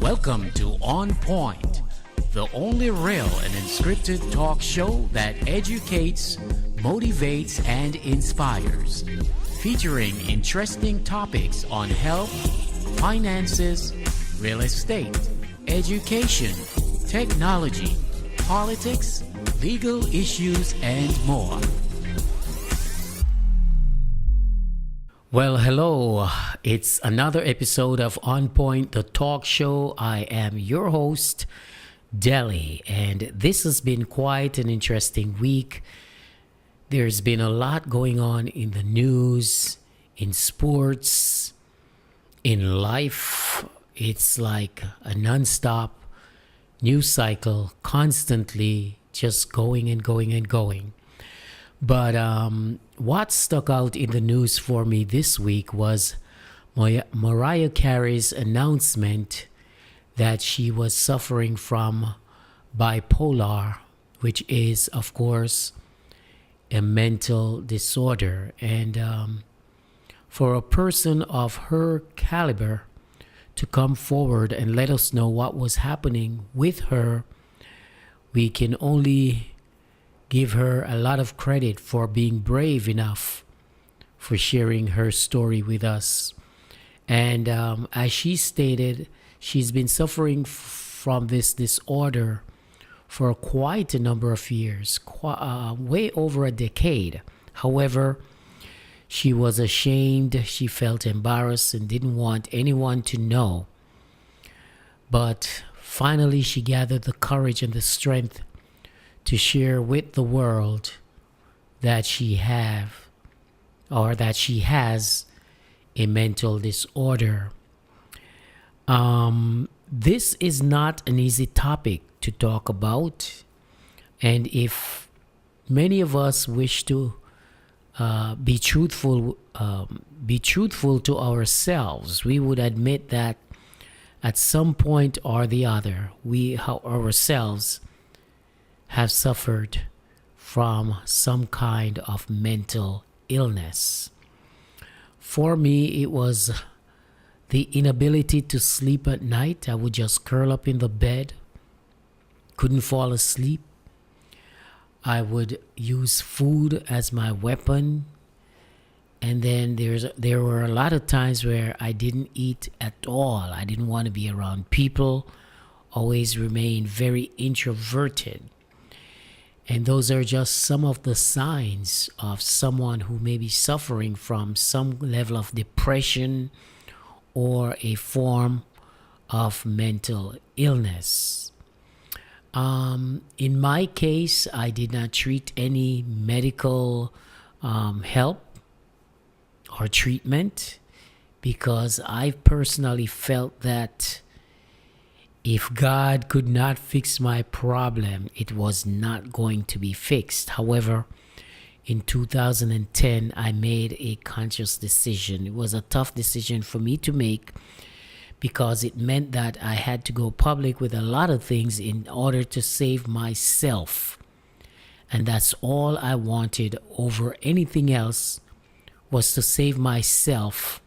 Welcome to Onpoint, the only real and unscripted talk show that educates, motivates, and inspires. Featuring interesting topics on health, finances, real estate, education, technology, politics, legal issues, and more. Well, hello. It's another episode of On Point, the talk show. I am your host, Deli, and this has been quite an interesting week. There's been a lot going on in the news, in sports, in life. It's like a non-stop news cycle, constantly just going and going and going. But what stuck out in the news for me this week was Mariah Carey's announcement that she was suffering from bipolar, which is, of course, a mental disorder. And for a person of her caliber to come forward and let us know what was happening with her, we can only give her a lot of credit for being brave enough for sharing her story with us. And as she stated, she's been suffering from this disorder for quite a number of years, way over a decade. However, she was ashamed, she felt embarrassed and didn't want anyone to know. But finally, she gathered the courage and the strength to share with the world that she has a mental disorder. This is not an easy topic to talk about, and if many of us wish to be truthful to ourselves, we would admit that at some point or the other, we ourselves have suffered from some kind of mental illness. For me, it was the inability to sleep at night. I would just curl up in the bed, couldn't fall asleep. I would use food as my weapon. And then there were a lot of times where I didn't eat at all. I didn't want to be around people, always remained very introverted. And those are just some of the signs of someone who may be suffering from some level of depression or a form of mental illness. In my case, I did not treat any medical help or treatment because I personally felt that if God could not fix my problem, it was not going to be fixed. However, in 2010, I made a conscious decision. It was a tough decision for me to make because it meant that I had to go public with a lot of things in order to save myself. And that's all I wanted over anything else, was to save myself,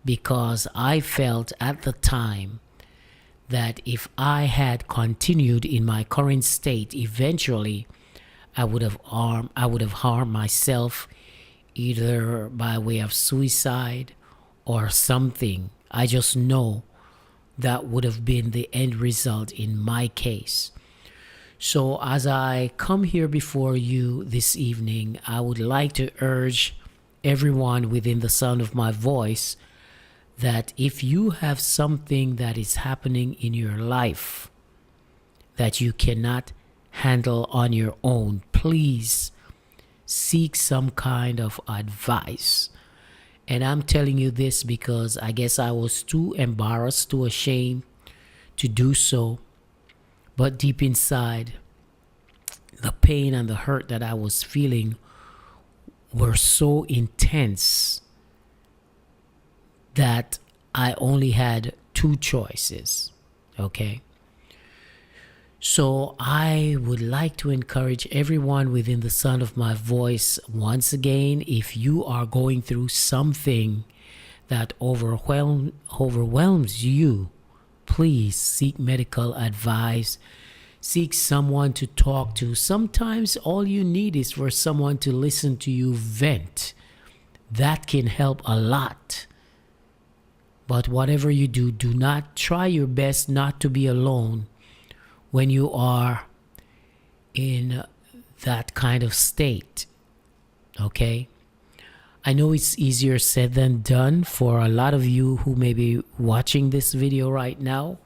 because I felt at the time that if I had continued in my current state, eventually I would have harmed myself, either by way of suicide or something. I just know that would have been the end result in my case. So as I come here before you this evening, I would like to urge everyone within the sound of my voice that if you have something that is happening in your life that you cannot handle on your own, please seek some kind of advice. And I'm telling you this because I guess I was too embarrassed, too ashamed to do so. But deep inside, the pain and the hurt that I was feeling were so intense that I only had two choices, okay? So I would like to encourage everyone within the sound of my voice, once again, if you are going through something that overwhelms you, please seek medical advice. Seek someone to talk to. Sometimes all you need is for someone to listen to you vent. That can help a lot. But whatever you do, do not try your best not to be alone when you are in that kind of state. Okay? I know it's easier said than done for a lot of you who may be watching this video right now.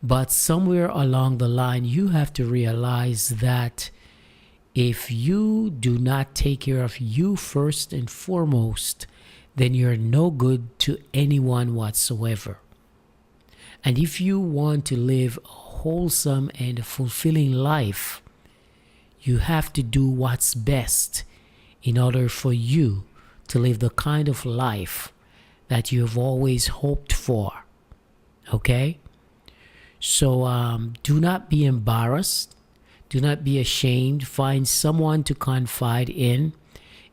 But somewhere along the line, you have to realize that if you do not take care of you first and foremost, then you're no good to anyone whatsoever. And if you want to live a wholesome and fulfilling life, you have to do what's best in order for you to live the kind of life that you've always hoped for. Okay? So do not be embarrassed. Do not be ashamed. Find someone to confide in.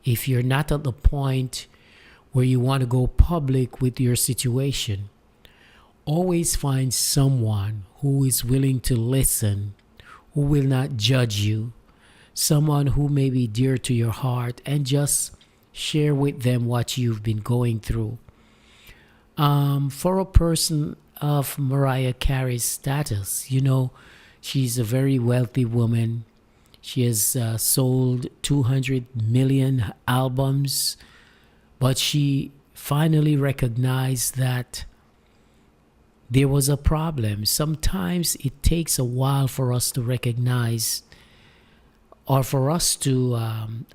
If you're not at the point where you want to go public with your situation, always find someone who is willing to listen, who will not judge you, someone who may be dear to your heart, and just share with them what you've been going through. For a person of Mariah Carey's status, she's a very wealthy woman. She has sold 200 million albums, but she finally recognized that there was a problem. Sometimes it takes a while for us to recognize or for us to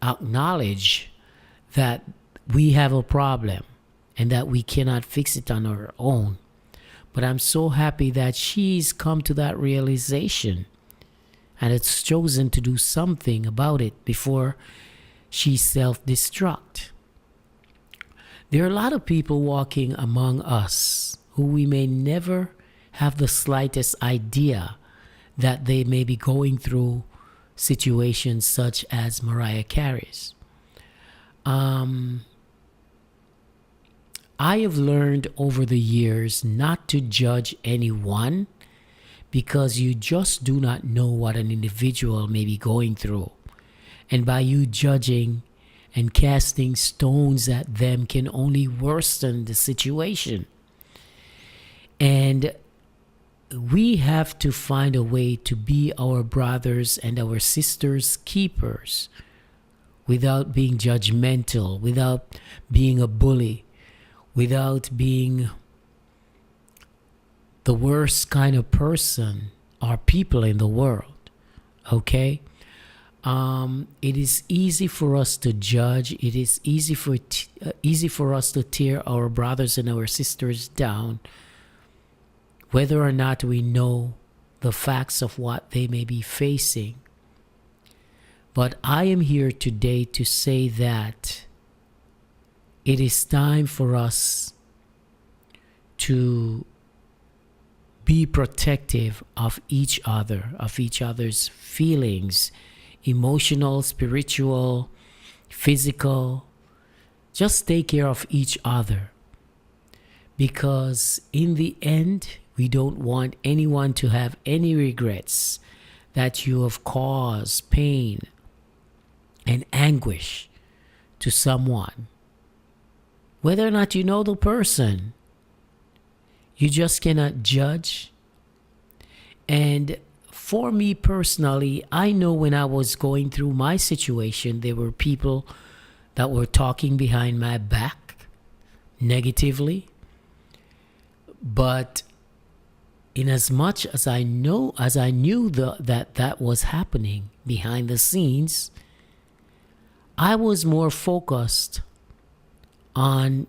acknowledge that we have a problem and that we cannot fix it on our own. But I'm so happy that she's come to that realization and has chosen to do something about it before she self-destruct. There are a lot of people walking among us who we may never have the slightest idea that they may be going through situations such as Mariah Carey's. I have learned over the years not to judge anyone because you just do not know what an individual may be going through. And by you judging and casting stones at them can only worsen the situation. And we have to find a way to be our brothers and our sisters' keepers without being judgmental, without being a bully, without being the worst kind of person or people in the world. Okay? It is easy for us to judge. It is easy for us to tear our brothers and our sisters down, whether or not we know the facts of what they may be facing. But I am here today to say that it is time for us to be protective of each other, of each other's feelings, emotional, spiritual, physical. Just take care of each other. Because in the end, we don't want anyone to have any regrets that you have caused pain and anguish to someone. Whether or not you know the person, you just cannot judge. And for me personally, I know when I was going through my situation, there were people that were talking behind my back negatively. But in as much as I knew that was happening behind the scenes, I was more focused on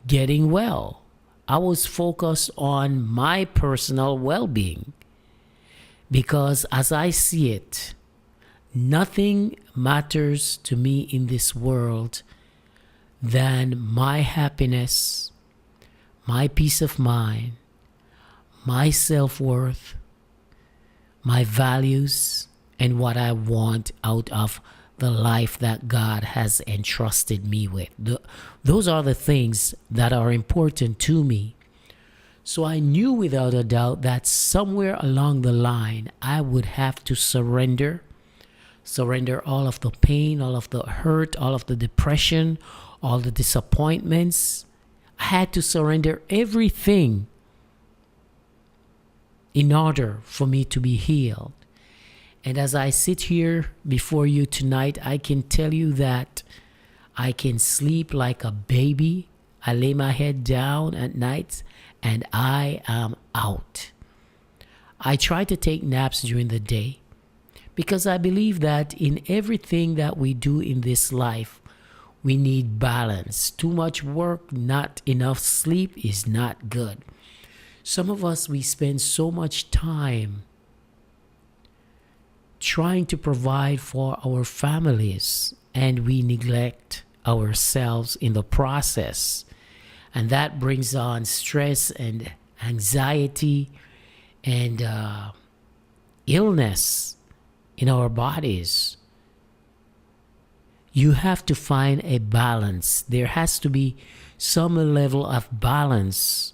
getting well. I was focused on my personal well-being, because as I see it, nothing matters to me in this world than my happiness, my peace of mind, my self-worth, my values, and what I want out of the life that God has entrusted me with. Those are the things that are important to me. So I knew without a doubt that somewhere along the line, I would have to surrender all of the pain, all of the hurt, all of the depression, all the disappointments. I had to surrender everything in order for me to be healed. And as I sit here before you tonight, I can tell you that I can sleep like a baby. I lay my head down at night and I am out. I try to take naps during the day because I believe that in everything that we do in this life, we need balance. Too much work, not enough sleep is not good. Some of us, we spend so much time trying to provide for our families and we neglect ourselves in the process. And that brings on stress and anxiety and illness in our bodies. You have to find a balance. There has to be some level of balance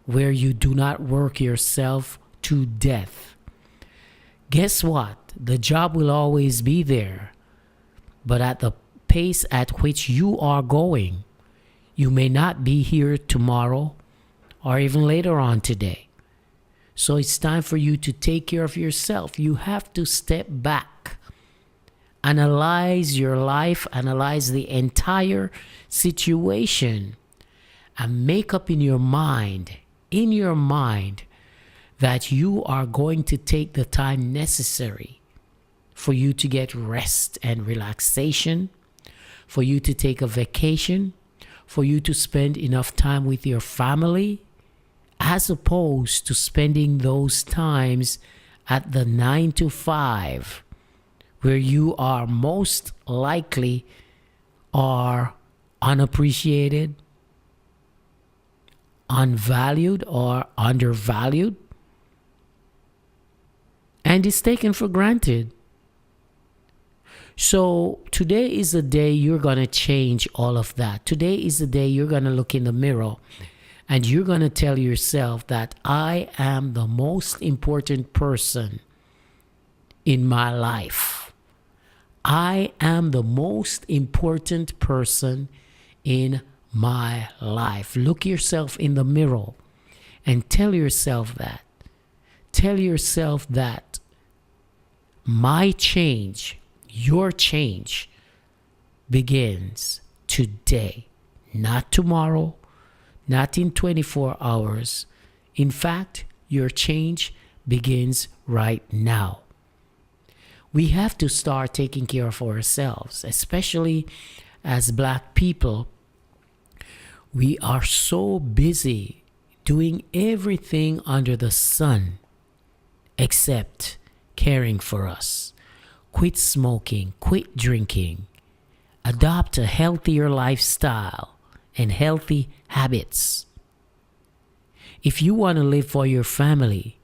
where you do not work yourself to death. Guess what? The job will always be there, but at the pace at which you are going, you may not be here tomorrow or even later on today. So it's time for you to take care of yourself. You have to step back, analyze your life, analyze the entire situation, and make up in your mind that you are going to take the time necessary for you to get rest and relaxation, for you to take a vacation, for you to spend enough time with your family, as opposed to spending those times at the 9 to 5, where you are most likely are unappreciated, unvalued, or undervalued, and it's taken for granted. So today is the day you're going to change all of that. Today is the day you're going to look in the mirror and you're going to tell yourself that I am the most important person in my life. I am the most important person in my life. Look yourself in the mirror and tell yourself that. Tell yourself that my change, your change, begins today, not tomorrow, not in 24 hours. In fact, your change begins right now. We have to start taking care of ourselves, especially as Black people. We are so busy doing everything under the sun except caring for us. Quit smoking, quit drinking, adopt a healthier lifestyle and healthy habits. If you want to live for your family,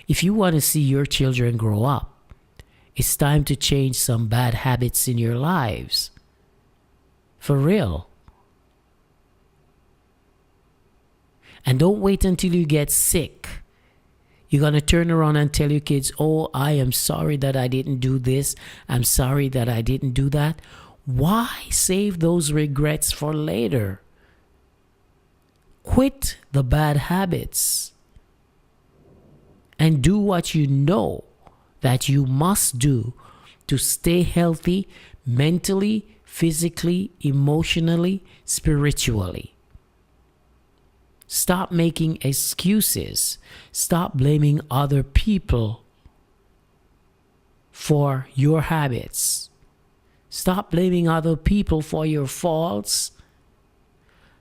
if you want to see your children grow up, it's time to change some bad habits in your lives. For real. And don't wait until you get sick. You're going to turn around and tell your kids, oh, I am sorry that I didn't do this. I'm sorry that I didn't do that. Why save those regrets for later? Quit the bad habits and do what you know that you must do to stay healthy mentally, physically, emotionally, spiritually. Stop making excuses. Stop blaming other people for your habits. Stop blaming other people for your faults.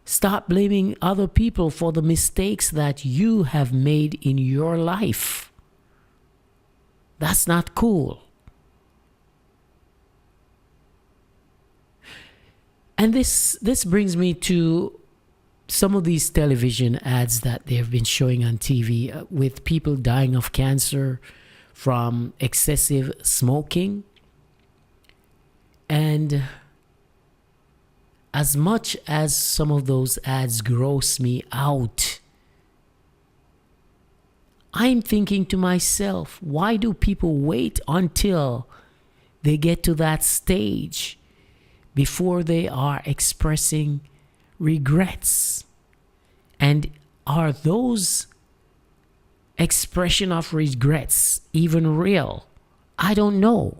Stop blaming other people for the mistakes that you have made in your life. That's not cool. And this brings me to some of these television ads that they have been showing on TV with people dying of cancer from excessive smoking. And as much as some of those ads gross me out, I'm thinking to myself, why do people wait until they get to that stage before they are expressing regrets? And are those expression of regrets even real? I don't know.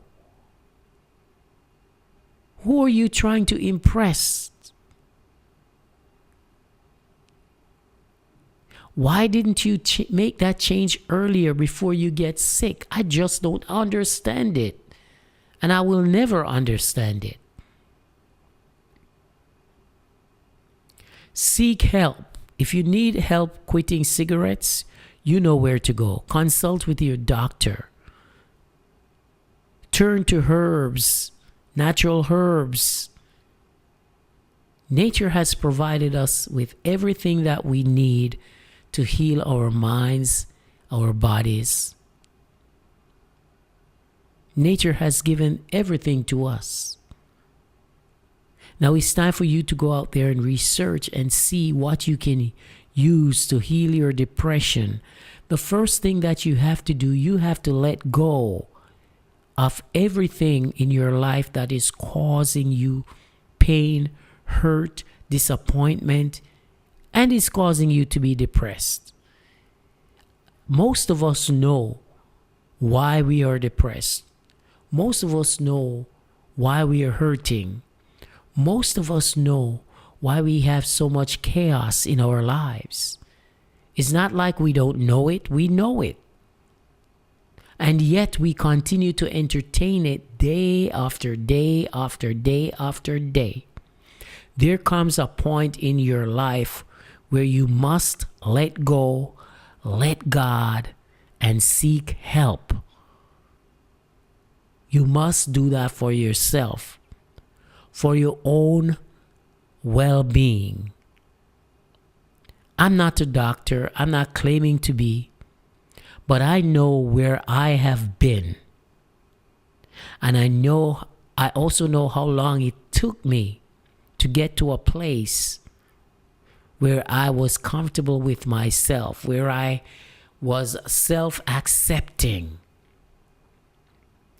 Who are you trying to impress? Why didn't you make that change earlier before you get sick? I just don't understand it. And I will never understand it. Seek help. If you need help quitting cigarettes, you know where to go. Consult with your doctor. Turn to herbs, natural herbs. Nature has provided us with everything that we need to heal our minds, our bodies. Nature has given everything to us. Now it's time for you to go out there and research and see what you can use to heal your depression. The first thing that you have to do, you have to let go of everything in your life that is causing you pain, hurt, disappointment, and is causing you to be depressed. Most of us know why we are depressed. Most of us know why we are hurting. Most of us know why we have so much chaos in our lives. It's not like we don't know it, we know it. And yet we continue to entertain it day after day after day after day. There comes a point in your life where you must let go, let God, and seek help. You must do that for yourself, for your own well-being. I'm not a doctor. I'm not claiming to be. But I know where I have been. And I also know how long it took me to get to a place where I was comfortable with myself, where I was self-accepting.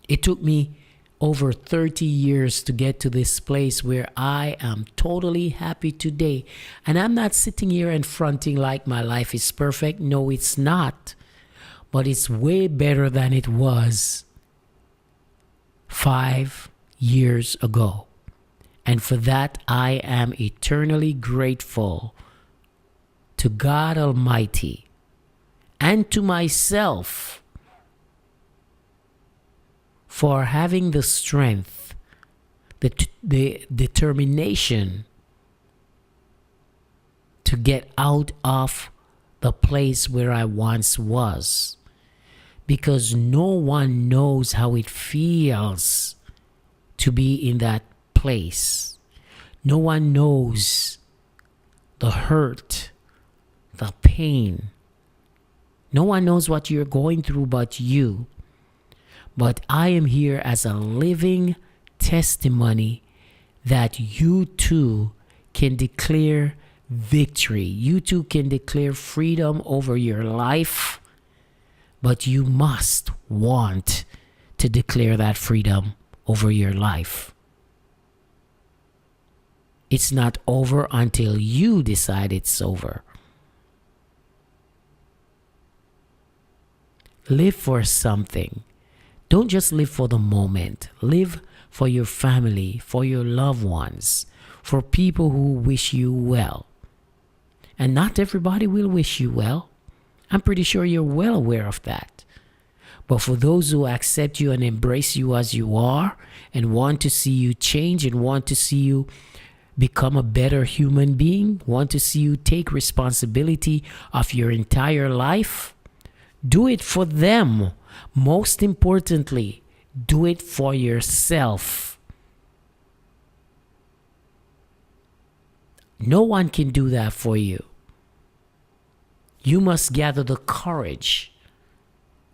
It took me over 30 years to get to this place where I am totally happy today. And I'm not sitting here and fronting like my life is perfect. No, it's not. But it's way better than it was 5 years ago. And for that, I am eternally grateful to God Almighty and to myself for having the strength, the determination to get out of the place where I once was. Because no one knows how it feels to be in that place. No one knows the hurt, the pain. No one knows what you're going through but you. But I am here as a living testimony that you too can declare victory. You too can declare freedom over your life. But you must want to declare that freedom over your life. It's not over until you decide it's over. Live for something. Don't just live for the moment. Live for your family, for your loved ones, for people who wish you well. And not everybody will wish you well. I'm pretty sure you're well aware of that. But for those who accept you and embrace you as you are and want to see you change and want to see you become a better human being, want to see you take responsibility of your entire life, do it for them. Most importantly, do it for yourself. No one can do that for you. You must gather the courage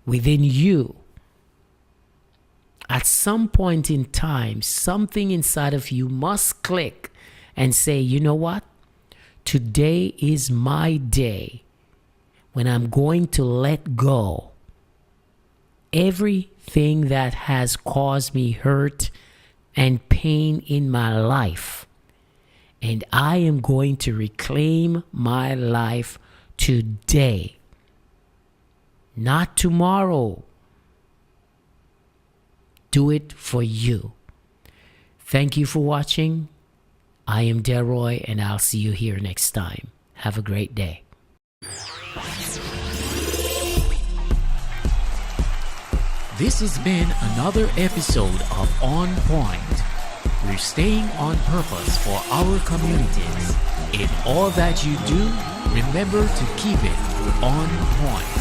within you. At some point in time, something inside of you must click and say, you know what? Today is my day when I'm going to let go everything that has caused me hurt and pain in my life. And I am going to reclaim my life today, not tomorrow. Do it for you. Thank you for watching. I am Delroy, and I'll see you here next time. Have a great day. This has been another episode of On Point. We're staying on purpose for our communities. In all that you do, remember to keep it on point.